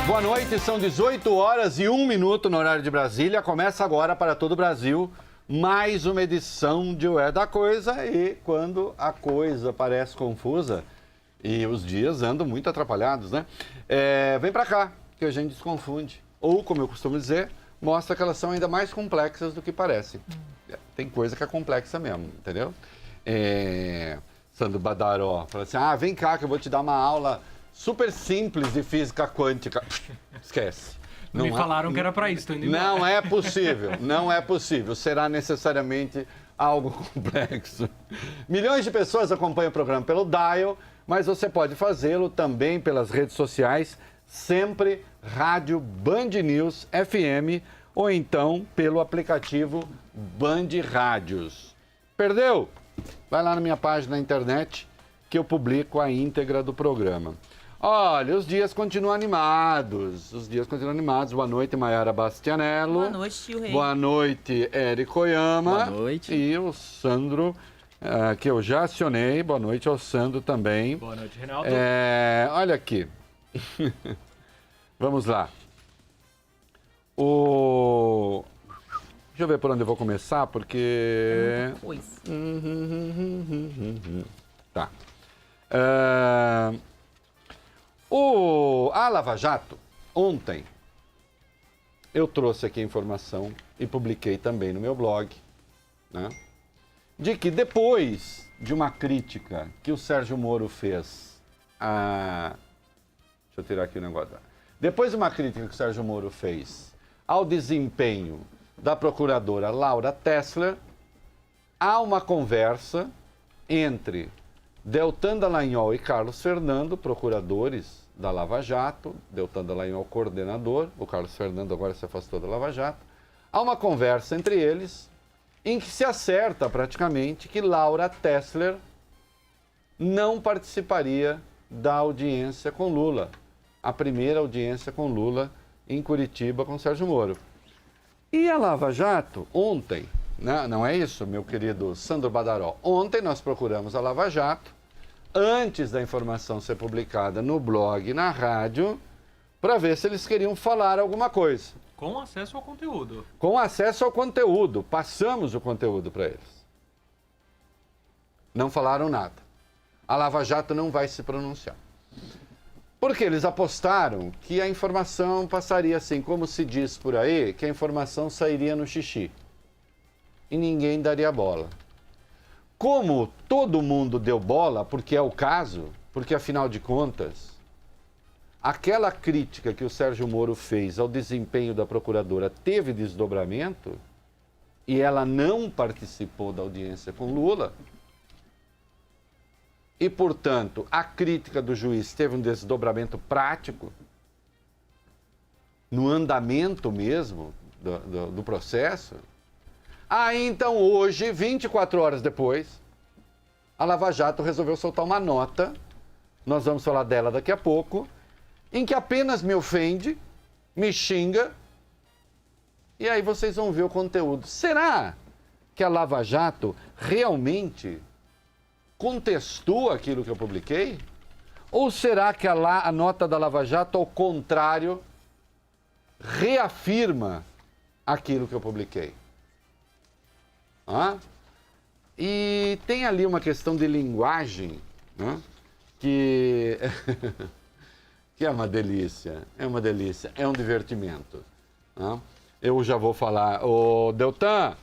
Boa noite, são 18 horas e 1 minuto no horário de Brasília. Começa agora para todo o Brasil mais uma edição de O É da Coisa. E quando a coisa parece confusa e os dias andam muito atrapalhados, né? Vem para cá, que a gente desconfunde. Ou, como eu costumo dizer, mostra que elas são ainda mais complexas do que parecem. Tem coisa que é complexa mesmo, entendeu? Sandro Badaró fala assim, vem cá que eu vou te dar uma aula super simples de física quântica. Esquece. Me falaram que era para isso, tô indo embora. Não é possível, não é possível. Será necessariamente algo complexo. Milhões de pessoas acompanham o programa pelo Dial, mas você pode fazê-lo também pelas redes sociais, sempre Rádio Band News FM ou então pelo aplicativo Band Rádios. Perdeu? Vai lá na minha página na internet que eu publico a íntegra do programa. Olha, os dias continuam animados. Boa noite, Maiara Bastianello. Boa noite, tio Rei. Boa noite, Érico Oyama. Boa noite. E o Sandro, que eu já acionei. Boa noite ao Sandro também. Boa noite, Reinaldo. Olha aqui. Vamos lá. Deixa eu ver por onde eu vou começar, porque... Pois. Tá. A Lava Jato, ontem, eu trouxe aqui a informação e publiquei também no meu blog, né, de que depois de uma crítica que o Sérgio Moro fez Deixa eu tirar aqui o negócio. Depois de uma crítica que o Sérgio Moro fez ao desempenho da procuradora Laura Tessler, há uma conversa entre Deltan Dallagnol e Carlos Fernando, procuradores da Lava Jato, Deltan Dallagnol coordenador, o Carlos Fernando agora se afastou da Lava Jato. Há uma conversa entre eles em que se acerta praticamente que Laura Tessler não participaria da audiência com Lula, a primeira audiência com Lula em Curitiba com Sérgio Moro. E a Lava Jato, ontem, não é isso, meu querido Sandro Badaró, ontem nós procuramos a Lava Jato, antes da informação ser publicada no blog e na rádio, para ver se eles queriam falar alguma coisa. Com acesso ao conteúdo. Com acesso ao conteúdo, passamos o conteúdo para eles. Não falaram nada. A Lava Jato não vai se pronunciar. Porque eles apostaram que a informação passaria assim, como se diz por aí, que a informação sairia no xixi. E ninguém daria bola. Como todo mundo deu bola, porque é o caso, porque afinal de contas, aquela crítica que o Sérgio Moro fez ao desempenho da procuradora teve desdobramento e ela não participou da audiência com Lula. E, portanto, a crítica do juiz teve um desdobramento prático no andamento mesmo do processo. Aí, então, hoje, 24 horas depois, a Lava Jato resolveu soltar uma nota, nós vamos falar dela daqui a pouco, em que apenas me ofende, me xinga, e aí vocês vão ver o conteúdo. Será que a Lava Jato realmente contestou aquilo que eu publiquei? Ou será que a nota da Lava Jato, ao contrário, reafirma aquilo que eu publiquei? E tem ali uma questão de linguagem, né, que é uma delícia, é um divertimento. Né? Eu já vou falar, ô Deltan,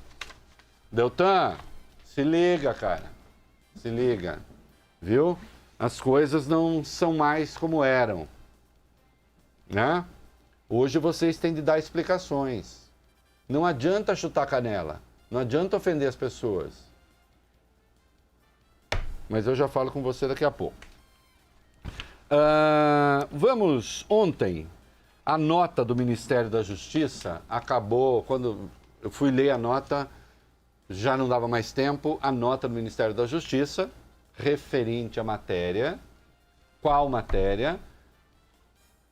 se liga, cara, se liga, viu? As coisas não são mais como eram, né? Hoje vocês têm de dar explicações, não adianta chutar canela. Não adianta ofender as pessoas. Mas eu já falo com você daqui a pouco. Ontem, a nota do Ministério da Justiça acabou, quando eu fui ler a nota, já não dava mais tempo, a nota do Ministério da Justiça, referente à matéria. Qual matéria?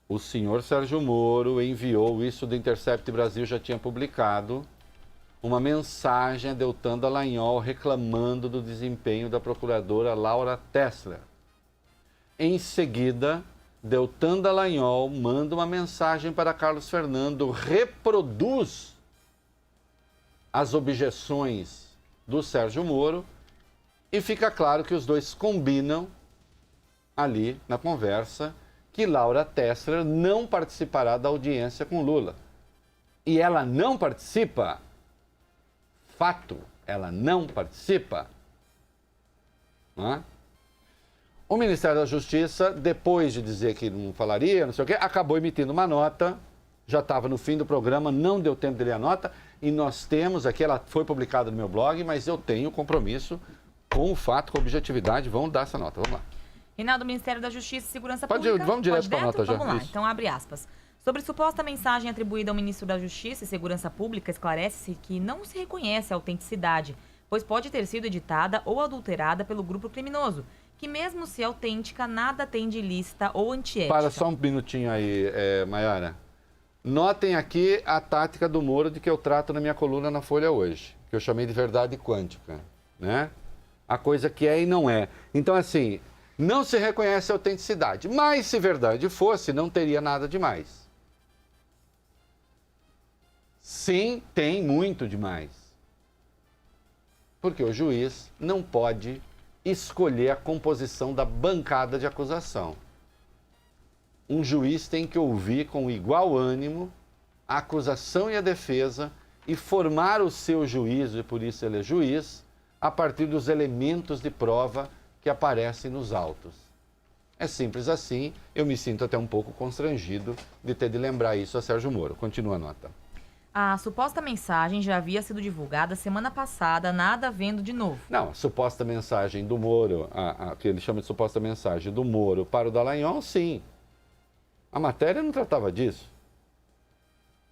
O senhor Sérgio Moro enviou, isso do Intercept Brasil já tinha publicado, uma mensagem a Deltan Dallagnol reclamando do desempenho da procuradora Laura Tessler. Em seguida, Deltan Dallagnol manda uma mensagem para Carlos Fernando, reproduz as objeções do Sérgio Moro e fica claro que os dois combinam ali na conversa que Laura Tessler não participará da audiência com Lula. E ela não participa, fato, ela não participa. Não é? O Ministério da Justiça, depois de dizer que não falaria, não sei o quê, acabou emitindo uma nota, já estava no fim do programa, não deu tempo de ler a nota, e nós temos aqui, ela foi publicada no meu blog, mas eu tenho compromisso com o fato, com a objetividade, vamos dar essa nota, vamos lá. Reinaldo, Ministério da Justiça e Segurança Pública... Vamos direto para a nota já. Vamos lá, Isso. então abre aspas. Sobre suposta mensagem atribuída ao Ministro da Justiça e Segurança Pública, esclarece-se que não se reconhece a autenticidade, pois pode ter sido editada ou adulterada pelo grupo criminoso, que mesmo se autêntica, nada tem de ilícita ou antiética. Para só um minutinho aí, Maiara. Notem aqui a tática do Moro de que eu trato na minha coluna na Folha hoje, que eu chamei de verdade quântica, né? A coisa que é e não é. Então, assim, não se reconhece a autenticidade, mas se verdade fosse, não teria nada demais. Sim, tem muito demais. Porque o juiz não pode escolher a composição da bancada de acusação. Um juiz tem que ouvir com igual ânimo a acusação e a defesa e formar o seu juízo, e por isso ele é juiz, a partir dos elementos de prova que aparecem nos autos. É simples assim, eu me sinto até um pouco constrangido de ter de lembrar isso a Sérgio Moro. Continua a nota. A suposta mensagem já havia sido divulgada semana passada, nada havendo de novo. Não, a suposta mensagem do Moro, que ele chama de suposta mensagem do Moro para o Dallagnol, sim. A matéria não tratava disso.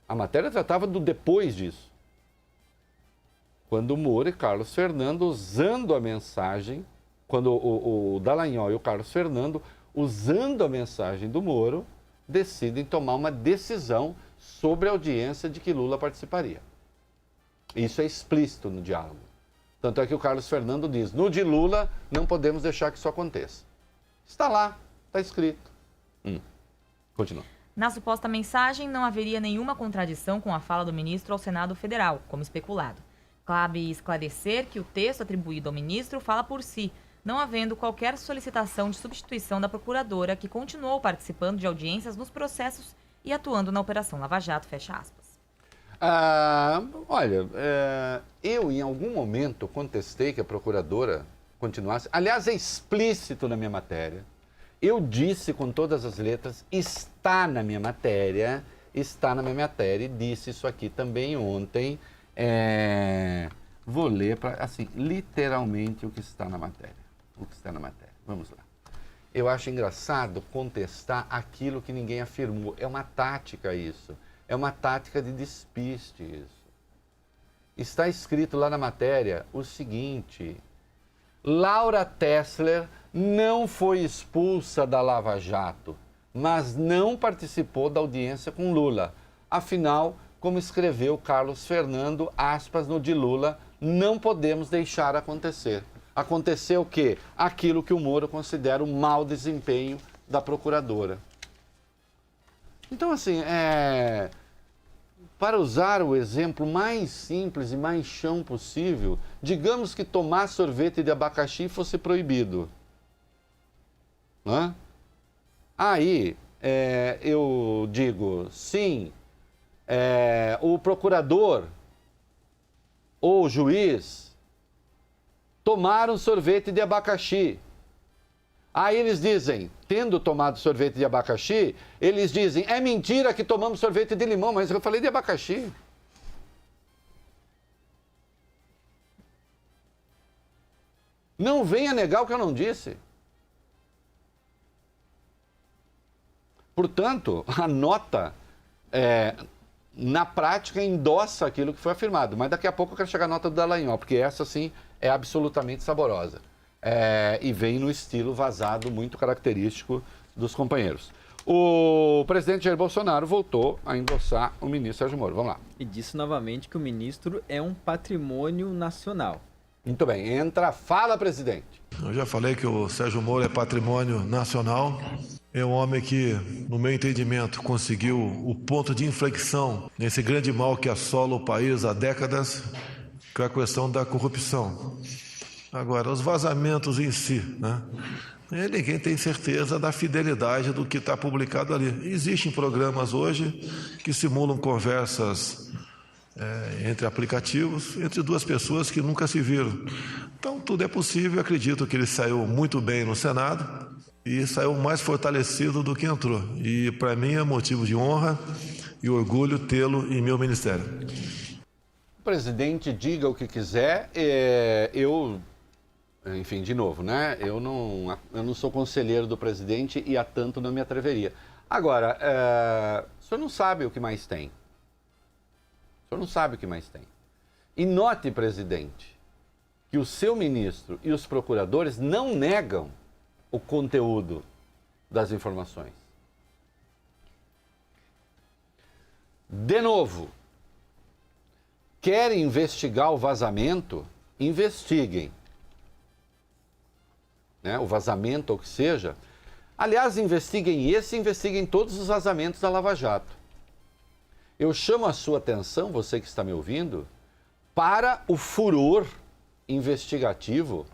A matéria tratava do depois disso. Quando o Moro e Carlos Fernando, usando a mensagem, quando o Dallagnol e o Carlos Fernando, usando a mensagem do Moro, decidem tomar uma decisão sobre a audiência de que Lula participaria. Isso é explícito no diálogo. Tanto é que o Carlos Fernando diz, no de Lula, não podemos deixar que isso aconteça. Está lá, está escrito. Continua. Na suposta mensagem, não haveria nenhuma contradição com a fala do ministro ao Senado Federal, como especulado. Cabe esclarecer que o texto atribuído ao ministro fala por si, não havendo qualquer solicitação de substituição da procuradora, que continuou participando de audiências nos processos e atuando na Operação Lava Jato, fecha aspas. Olha, eu em algum momento contestei que a procuradora continuasse. Aliás, é explícito na minha matéria. Eu disse com todas as letras, está na minha matéria, e disse isso aqui também ontem. Vou ler, assim, literalmente o que está na matéria. Vamos lá. Eu acho engraçado contestar aquilo que ninguém afirmou. É uma tática isso. É uma tática de despiste isso. Está escrito lá na matéria o seguinte: Laura Tessler não foi expulsa da Lava Jato, mas não participou da audiência com Lula. Afinal, como escreveu Carlos Fernando, aspas, no de Lula, não podemos deixar acontecer. Aconteceu o quê? Aquilo que o Moro considera o mau desempenho da procuradora. Então, assim, para usar o exemplo mais simples e mais chão possível, digamos que tomar sorvete de abacaxi fosse proibido. Aí, eu digo, sim, o procurador ou o juiz tomaram sorvete de abacaxi. Aí eles dizem, tendo tomado sorvete de abacaxi, eles dizem, é mentira que tomamos sorvete de limão, mas eu falei de abacaxi. Não venha negar o que eu não disse. Portanto, a nota, na prática, endossa aquilo que foi afirmado. Mas daqui a pouco eu quero chegar à nota do Dallagnol, porque essa, sim, é absolutamente saborosa. E vem no estilo vazado muito característico dos companheiros. O presidente Jair Bolsonaro voltou a endossar o ministro Sérgio Moro. Vamos lá. E disse novamente que o ministro é um patrimônio nacional. Muito bem. Fala, presidente. Eu já falei que o Sérgio Moro é patrimônio nacional. é um homem que, no meu entendimento, conseguiu o ponto de inflexão nesse grande mal que assola o país há décadas, que é a questão da corrupção. Agora, os vazamentos em si, né? Ninguém tem certeza da fidelidade do que está publicado ali. Existem programas hoje que simulam conversas entre aplicativos, entre duas pessoas que nunca se viram. Então, tudo é possível. Acredito que ele saiu muito bem no Senado e saiu mais fortalecido do que entrou. E, para mim, é motivo de honra e orgulho tê-lo em meu ministério. O presidente diga o que quiser, enfim, de novo, né? Eu não sou conselheiro do presidente e a tanto não me atreveria. Agora, o senhor não sabe o que mais tem. O senhor não sabe o que mais tem. E note, presidente, que o seu ministro e os procuradores não negam o conteúdo das informações. De novo, querem investigar o vazamento? Investiguem. Né? O vazamento ou o que seja. Aliás, investiguem todos os vazamentos da Lava Jato. Eu chamo a sua atenção, você que está me ouvindo, para o furor investigativo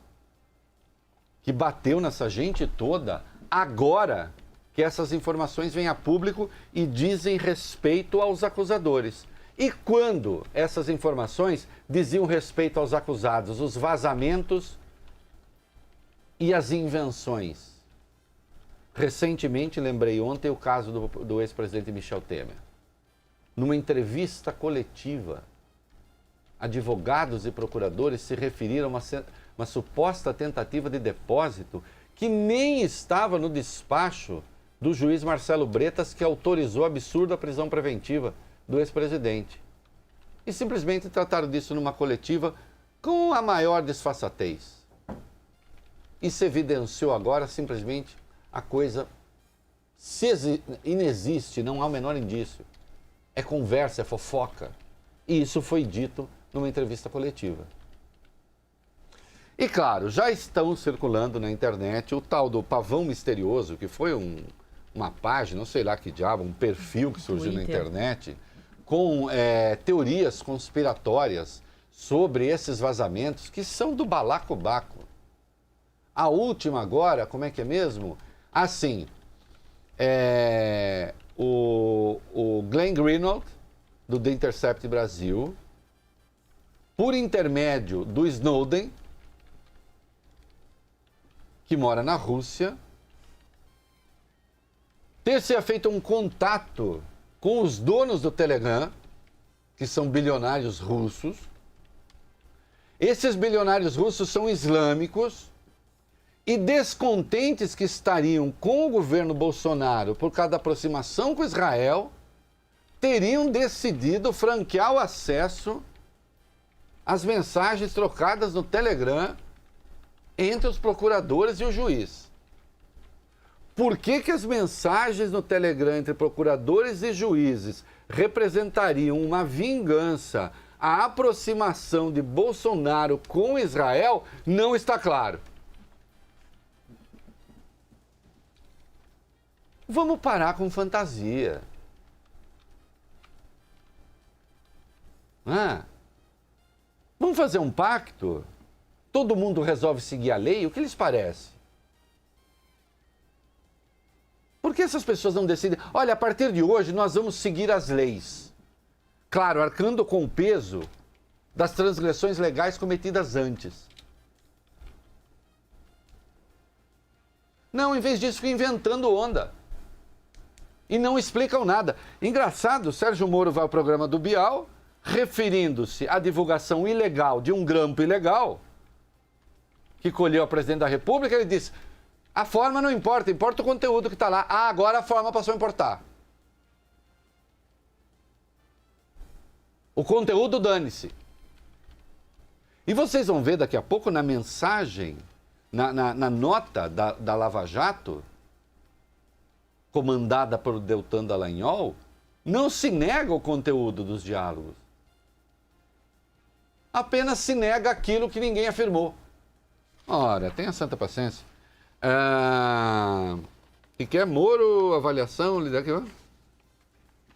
que bateu nessa gente toda agora que essas informações vêm a público e dizem respeito aos acusadores. E quando essas informações diziam respeito aos acusados, os vazamentos e as invenções? Recentemente, lembrei ontem o caso do ex-presidente Michel Temer. Numa entrevista coletiva, advogados e procuradores se referiram a uma suposta tentativa de depósito que nem estava no despacho do juiz Marcelo Bretas, que autorizou a absurda prisão preventiva do ex-presidente. E simplesmente trataram disso numa coletiva com a maior disfarçatez. E se evidenciou agora simplesmente a coisa inexiste, não há o menor indício. É conversa, é fofoca. E isso foi dito numa entrevista coletiva. E claro, já estão circulando na internet o tal do Pavão Misterioso, que foi uma página, não sei lá que diabo, um perfil que surgiu na internet, com teorias conspiratórias sobre esses vazamentos que são do balacobaco. A última agora, como é que é mesmo? Assim, o Glenn Greenwald, do The Intercept Brasil, por intermédio do Snowden, que mora na Rússia, ter-se feito um contato com os donos do Telegram, que são bilionários russos. Esses bilionários russos são islâmicos e descontentes que estariam com o governo Bolsonaro por causa da aproximação com Israel, teriam decidido franquear o acesso às mensagens trocadas no Telegram entre os procuradores e o juiz. Por que as mensagens no Telegram entre procuradores e juízes representariam uma vingança à aproximação de Bolsonaro com Israel, não está claro. Vamos parar com fantasia. Vamos fazer um pacto? Todo mundo resolve seguir a lei? O que lhes parece? Por que essas pessoas não decidem? Olha, a partir de hoje nós vamos seguir as leis. Claro, arcando com o peso das transgressões legais cometidas antes. Não, em vez disso, ficam inventando onda. E não explicam nada. Engraçado, o Sérgio Moro vai ao programa do Bial, referindo-se à divulgação ilegal de um grampo ilegal, que colheu a presidente da República, ele disse, a forma não importa, importa o conteúdo que está lá. Agora a forma passou a importar. O conteúdo, dane-se. E vocês vão ver daqui a pouco na mensagem, na nota da Lava Jato, comandada por Deltan Dallagnol, não se nega o conteúdo dos diálogos. Apenas se nega aquilo que ninguém afirmou. Ora, tenha santa paciência. que é Moro, avaliação, lidar que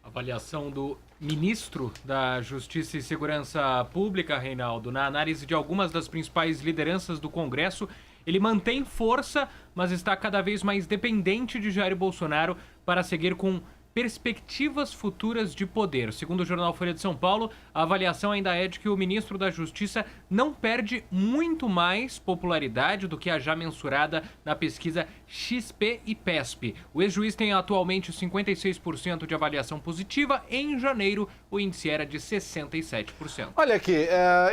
Avaliação do ministro da Justiça e Segurança Pública, Reinaldo, na análise de algumas das principais lideranças do Congresso, ele mantém força, mas está cada vez mais dependente de Jair Bolsonaro para seguir com perspectivas futuras de poder. Segundo o jornal Folha de São Paulo, a avaliação ainda é de que o ministro da Justiça não perde muito mais popularidade do que a já mensurada na pesquisa XP e PESP. O ex-juiz tem atualmente 56% de avaliação positiva. Em janeiro, o índice era de 67%. Olha aqui,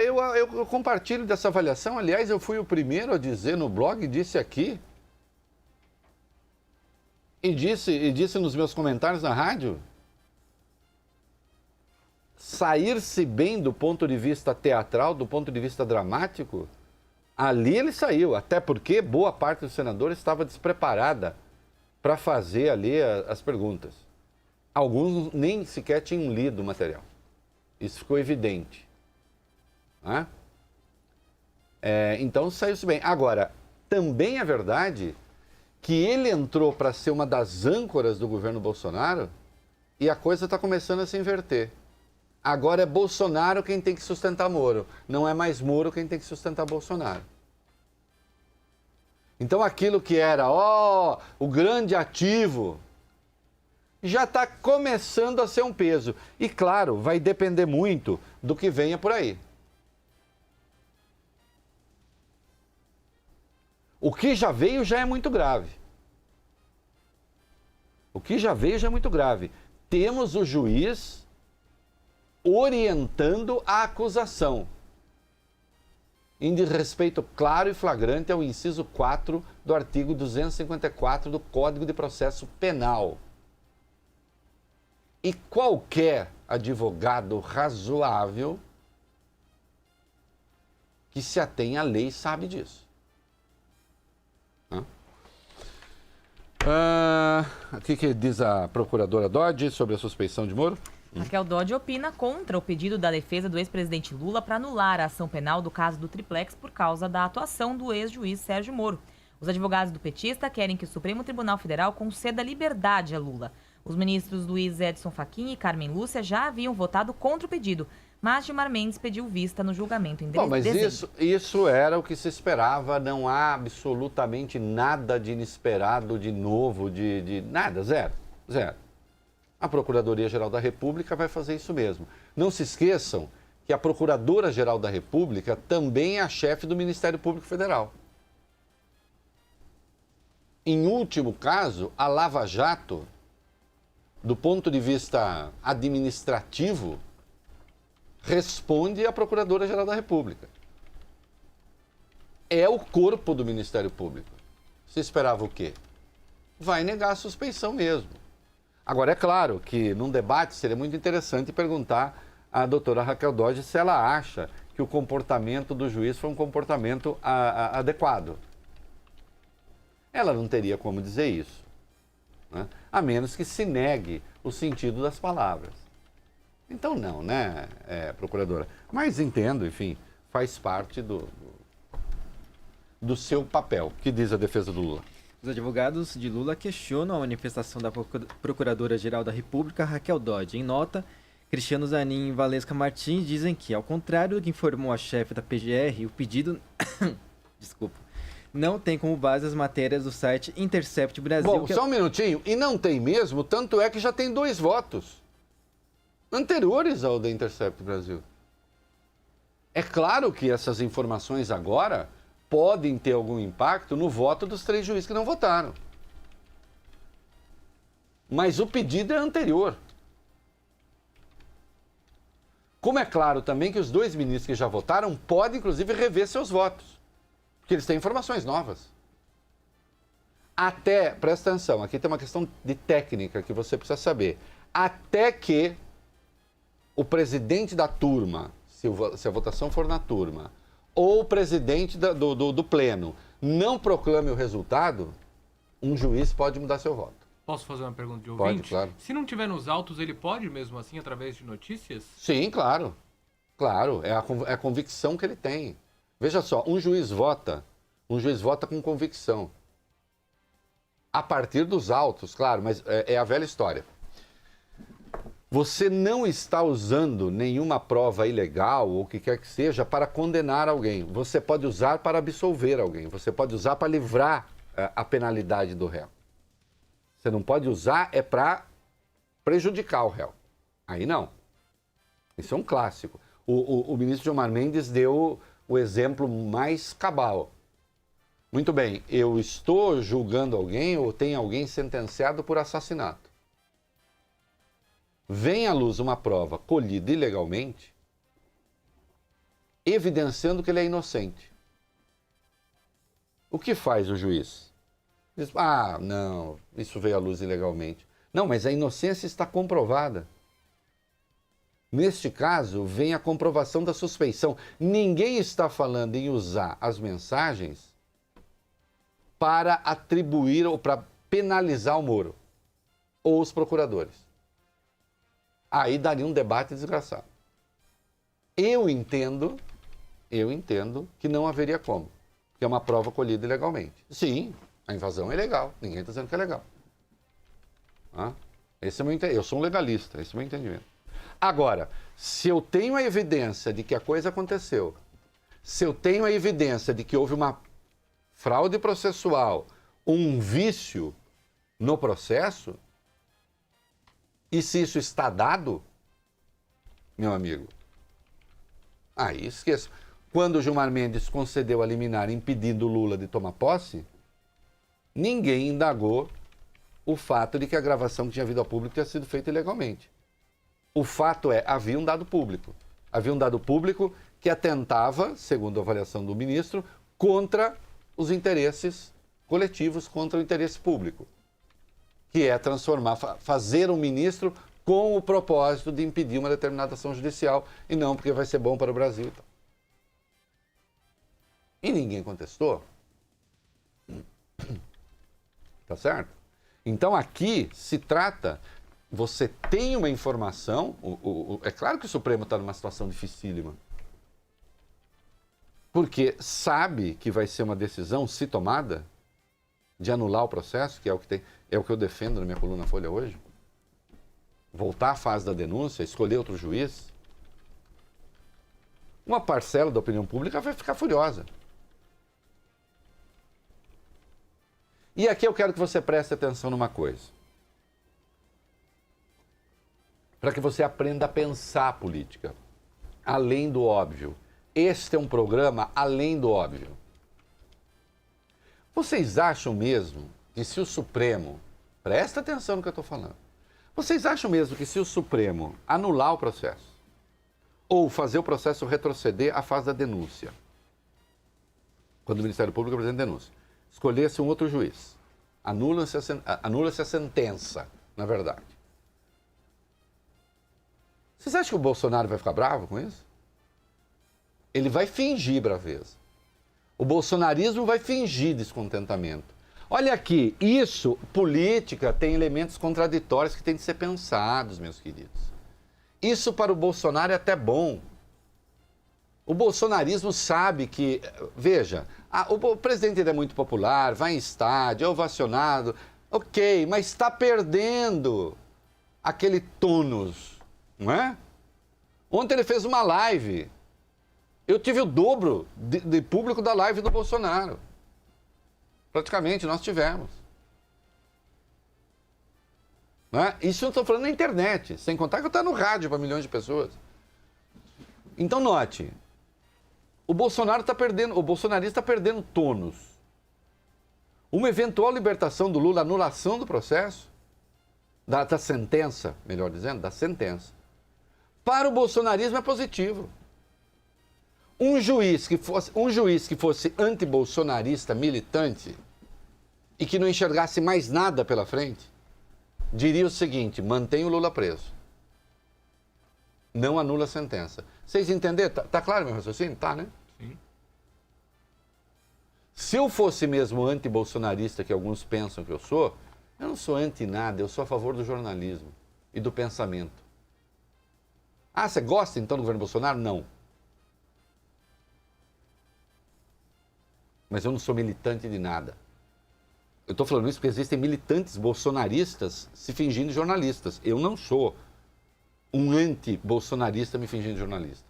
eu compartilho dessa avaliação. Aliás, eu fui o primeiro a dizer no blog, disse aqui, e disse nos meus comentários na rádio, sair-se bem do ponto de vista teatral, do ponto de vista dramático, ali ele saiu, até porque boa parte dos senadores estava despreparada para fazer ali as perguntas. Alguns nem sequer tinham lido o material. Isso ficou evidente. Né? Então saiu-se bem. Agora, também é verdade que ele entrou para ser uma das âncoras do governo Bolsonaro e a coisa está começando a se inverter. Agora é Bolsonaro quem tem que sustentar Moro, não é mais Moro quem tem que sustentar Bolsonaro. Então aquilo que era, o grande ativo, já está começando a ser um peso. E claro, vai depender muito do que venha por aí. O que já veio já é muito grave. O que já veio já é muito grave. Temos o juiz orientando a acusação, em desrespeito claro e flagrante ao inciso 4 do artigo 254 do Código de Processo Penal. E qualquer advogado razoável que se atenha à lei sabe disso. O que diz a procuradora Dodge sobre a suspeição de Moro? Raquel Dodge opina contra o pedido da defesa do ex-presidente Lula para anular a ação penal do caso do Triplex por causa da atuação do ex-juiz Sérgio Moro. Os advogados do petista querem que o Supremo Tribunal Federal conceda liberdade a Lula. Os ministros Luiz Edson Fachin e Carmen Lúcia já haviam votado contra o pedido, mas Gilmar Mendes pediu vista no julgamento em dezembro. Bom, mas isso era o que se esperava, não há absolutamente nada de inesperado, de novo, de nada, zero. A Procuradoria-Geral da República vai fazer isso mesmo. Não se esqueçam que a Procuradora-Geral da República também é a chefe do Ministério Público Federal. Em último caso, a Lava Jato, do ponto de vista administrativo, responde à Procuradora-Geral da República. É o corpo do Ministério Público. Se esperava o quê? Vai negar a suspeição mesmo. Agora, é claro que num debate seria muito interessante perguntar à doutora Raquel Dodge se ela acha que o comportamento do juiz foi um comportamento adequado. Ela não teria como dizer isso, né? A menos que se negue o sentido das palavras. Então não, né, procuradora? Mas entendo, enfim, faz parte do seu papel. O que diz a defesa do Lula? Os advogados de Lula questionam a manifestação da Procuradora-Geral da República, Raquel Dodge. Em nota, Cristiano Zanin e Valesca Martins dizem que, ao contrário do que informou a chefe da PGR, o pedido não tem como base as matérias do site Intercept Brasil. Bom, só um minutinho. E não tem mesmo, tanto é que já tem 2 votos anteriores ao da Intercept Brasil. É claro que essas informações agora podem ter algum impacto no voto dos 3 juízes que não votaram. Mas o pedido é anterior. Como é claro também que os 2 ministros que já votaram podem, inclusive, rever seus votos, porque eles têm informações novas. Presta atenção, aqui tem uma questão de técnica que você precisa saber. Até que o presidente da turma, se a votação for na turma, ou o presidente do pleno não proclame o resultado, um juiz pode mudar seu voto. Posso fazer uma pergunta de ouvinte? Pode, claro. Se não tiver nos autos, ele pode mesmo assim, através de notícias? Sim, claro. Claro, é a convicção que ele tem. Veja só, um juiz vota com convicção. A partir dos autos, claro, mas é a velha história. Você não está usando nenhuma prova ilegal ou o que quer que seja para condenar alguém. Você pode usar para absolver alguém. Você pode usar para livrar a penalidade do réu. Você não pode usar para prejudicar o réu. Aí não. Isso é um clássico. O ministro Gilmar Mendes deu o exemplo mais cabal. Muito bem, eu estou julgando alguém ou tem alguém sentenciado por assassinato. Vem à luz uma prova colhida ilegalmente, evidenciando que ele é inocente. O que faz o juiz? Diz, não, isso veio à luz ilegalmente. Não, mas a inocência está comprovada. Neste caso, vem a comprovação da suspeição. Ninguém está falando em usar as mensagens para atribuir ou para penalizar o Moro ou os procuradores. Aí daria um debate desgraçado. Eu entendo que não haveria como, que é uma prova colhida ilegalmente. Sim, a invasão é legal, ninguém está dizendo que é legal. Esse é meu entendimento. Eu sou um legalista, esse é o meu entendimento. Agora, se eu tenho a evidência de que a coisa aconteceu, se eu tenho a evidência de que houve uma fraude processual, um vício no processo, e se isso está dado, meu amigo, aí esqueça. Quando o Gilmar Mendes concedeu a liminar impedindo o Lula de tomar posse, ninguém indagou o fato de que a gravação que tinha vindo ao público tinha sido feita ilegalmente. O fato é, havia um dado público. Havia um dado público que atentava, segundo a avaliação do ministro, contra os interesses coletivos, contra o interesse público, que é transformar, fazer um ministro com o propósito de impedir uma determinada ação judicial e não porque vai ser bom para o Brasil. E ninguém contestou. Tá certo? Então aqui se trata, você tem uma informação, é claro que o Supremo está numa situação dificílima, porque sabe que vai ser uma decisão, se tomada, de anular o processo, que é o que eu defendo na minha coluna Folha hoje, voltar à fase da denúncia, escolher outro juiz, uma parcela da opinião pública vai ficar furiosa. E aqui eu quero que você preste atenção numa coisa. Para que você aprenda a pensar a política, além do óbvio. Este é um programa além do óbvio. Vocês acham mesmo que se o Supremo, presta atenção no que eu estou falando, vocês acham mesmo que se o Supremo anular o processo, ou fazer o processo retroceder à fase da denúncia, quando o Ministério Público apresenta denúncia, escolhesse um outro juiz, anula-se a sentença, na verdade. Vocês acham que o Bolsonaro vai ficar bravo com isso? Ele vai fingir braveza. O bolsonarismo vai fingir descontentamento. Olha aqui, isso, política, tem elementos contraditórios que têm de ser pensados, meus queridos. Isso para o Bolsonaro é até bom. O bolsonarismo sabe que, veja, o presidente é muito popular, vai em estádio, é ovacionado, ok, mas está perdendo aquele tônus, não é? Ontem ele fez uma live. Eu tive o dobro de público da live do Bolsonaro. Praticamente, nós tivemos. Não é? Isso eu estou falando na internet, sem contar que eu estou no rádio para milhões de pessoas. Então, note, o bolsonarista está perdendo tônus. Uma eventual libertação do Lula, anulação do processo, da sentença, melhor dizendo, da sentença, para o bolsonarismo é positivo. Um juiz que fosse antibolsonarista, militante, e que não enxergasse mais nada pela frente, diria o seguinte: mantém o Lula preso. Não anula a sentença. Vocês entenderam? Tá claro meu raciocínio? Tá, né? Sim. Se eu fosse mesmo antibolsonarista, que alguns pensam que eu não sou anti nada, eu sou a favor do jornalismo e do pensamento. Ah, você gosta então do governo Bolsonaro? Não. Mas eu não sou militante de nada. Eu estou falando isso porque existem militantes bolsonaristas se fingindo jornalistas. Eu não sou um anti-bolsonarista me fingindo jornalista.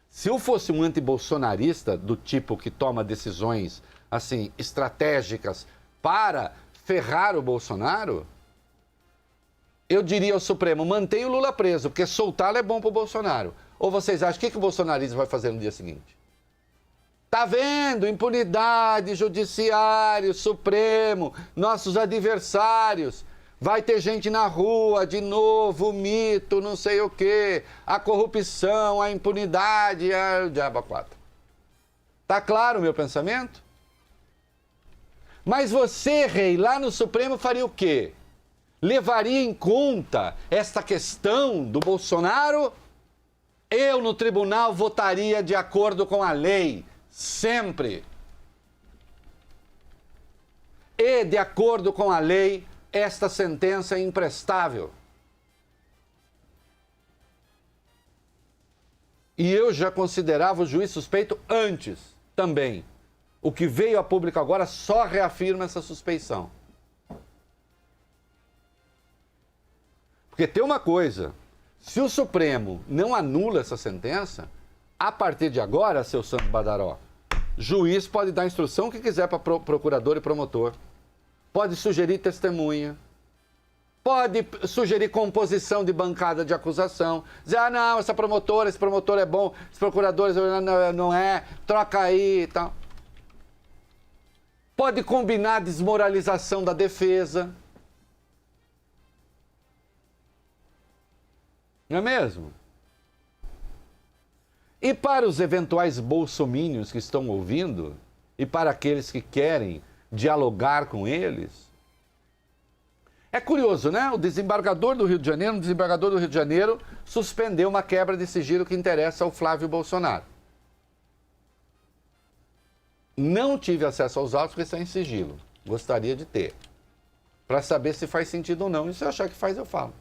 Se eu fosse um anti-bolsonarista do tipo que toma decisões assim estratégicas para ferrar o Bolsonaro, eu diria ao Supremo, mantenha o Lula preso, porque soltá-lo é bom para o Bolsonaro. Ou vocês acham que o bolsonarismo vai fazer no dia seguinte? Tá vendo? Impunidade, judiciário, Supremo, nossos adversários. Vai ter gente na rua, de novo, o mito, não sei o quê, a corrupção, a impunidade, o diabo a quatro. Tá claro o meu pensamento? Mas você, rei, lá no Supremo faria o quê? Levaria em conta esta questão do Bolsonaro? Eu, no tribunal, votaria de acordo com a lei, sempre. E, de acordo com a lei, esta sentença é imprestável. E eu já considerava o juiz suspeito antes também. O que veio a público agora só reafirma essa suspeição. Porque tem uma coisa, se o Supremo não anula essa sentença, a partir de agora, seu Santo Badaró, juiz pode dar a instrução que quiser para procurador e promotor. Pode sugerir testemunha, pode sugerir composição de bancada de acusação, dizer, não, essa promotora, esse promotor é bom, esse procurador não é, troca aí e tal. Pode combinar a desmoralização da defesa. Não é mesmo? E para os eventuais bolsomínios que estão ouvindo, e para aqueles que querem dialogar com eles. É curioso, né? O desembargador do Rio de Janeiro, suspendeu uma quebra de sigilo que interessa ao Flávio Bolsonaro. Não tive acesso aos autos porque estão em sigilo. Gostaria de ter. Para saber se faz sentido ou não. E se eu achar que faz, eu falo.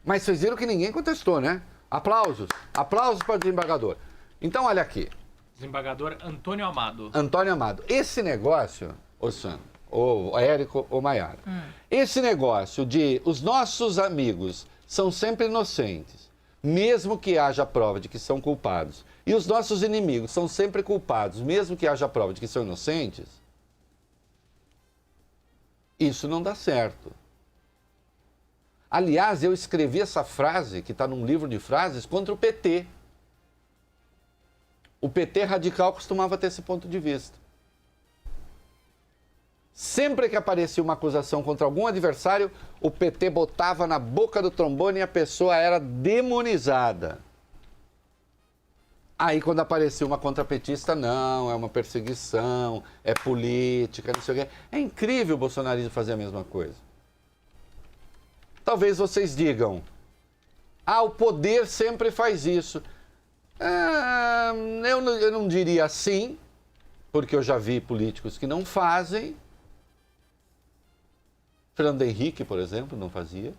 Mas vocês viram que ninguém contestou, né? Aplausos. Aplausos para o desembargador. Então, olha aqui. Desembargador Antônio Amado. Antônio Amado, esse negócio, ô Sandro, ô Érico, ô Maiara, esse negócio de os nossos amigos são sempre inocentes, mesmo que haja prova de que são culpados, e os nossos inimigos são sempre culpados, mesmo que haja prova de que são inocentes, isso não dá certo. Aliás, eu escrevi essa frase, que está num livro de frases, contra o PT. O PT radical costumava ter esse ponto de vista. Sempre que aparecia uma acusação contra algum adversário, o PT botava na boca do trombone e a pessoa era demonizada. Aí, quando aparecia uma contrapetista, não, é uma perseguição, é política, não sei o quê. É incrível o bolsonarismo fazer a mesma coisa. Talvez vocês digam, o poder sempre faz isso. Eu não diria assim, porque eu já vi políticos que não fazem. Fernando Henrique, por exemplo, não fazia.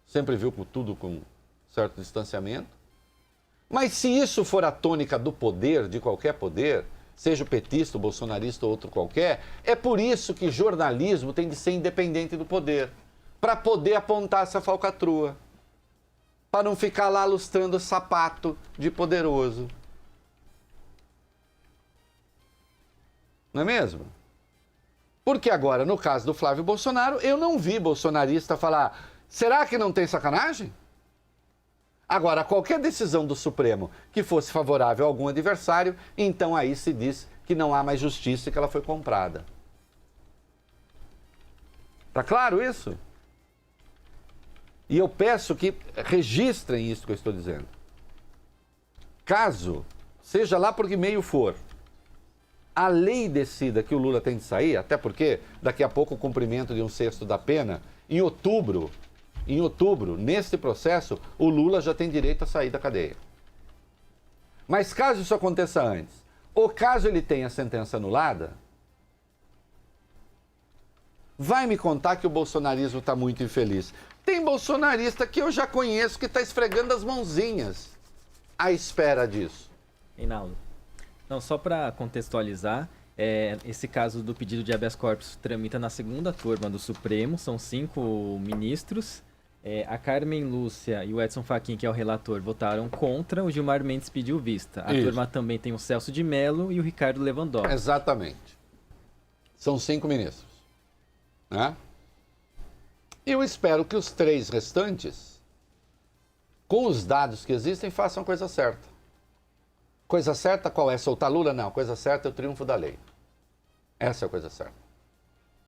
Sempre viu tudo com certo distanciamento. Mas se isso for a tônica do poder, de qualquer poder, seja o petista, o bolsonarista ou outro qualquer, é por isso que jornalismo tem de ser independente do poder, para poder apontar essa falcatrua. Para não ficar lá lustrando o sapato de poderoso. Não é mesmo? Porque agora, no caso do Flávio Bolsonaro, eu não vi bolsonarista falar, será que não tem sacanagem? Agora, qualquer decisão do Supremo que fosse favorável a algum adversário, então aí se diz que não há mais justiça e que ela foi comprada. Tá claro isso? E eu peço que registrem isso que eu estou dizendo. Caso, seja lá por que meio for, a lei decida que o Lula tem de sair, até porque daqui a pouco o cumprimento de 1/6 da pena, em outubro, neste processo, o Lula já tem direito a sair da cadeia. Mas caso isso aconteça antes, ou caso ele tenha a sentença anulada, vai me contar que o bolsonarismo está muito infeliz. Tem bolsonarista que eu já conheço que está esfregando as mãozinhas à espera disso. Reinaldo, Não, só para contextualizar, esse caso do pedido de habeas corpus tramita na segunda turma do Supremo, são 5 ministros. A Carmen Lúcia e o Edson Fachin, que é o relator, votaram contra, o Gilmar Mendes pediu vista. A Isso. turma também tem o Celso de Mello e o Ricardo Lewandowski. Exatamente. São 5 ministros. Né? E eu espero que os 3 restantes, com os dados que existem, façam a coisa certa. Coisa certa qual é? Soltar Lula? Não. Coisa certa é o triunfo da lei. Essa é a coisa certa.